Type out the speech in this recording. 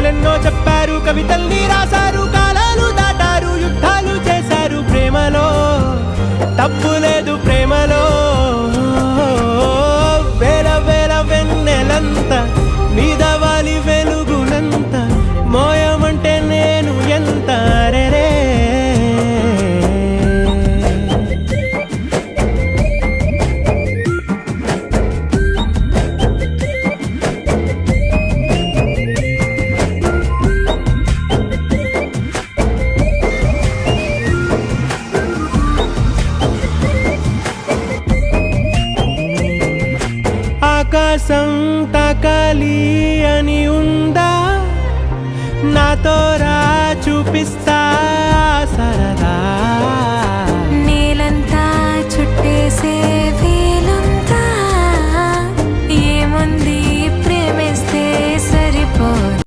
కథలెన్నో చెప్పారు, కవితల్ని రాశారు, కాలాలు దాటారు, యుద్ధాలు చేశారు. ప్రేమలో తప్పు లేదు, ప్రేమలో వేల వేల వెన్నెలంత మీద వాలి వెలుగునంత మోయమంటే నేను ఎంత రే. ఆకాశం తాకాలి అని ఉందా, నాతో రా చూపిస్తా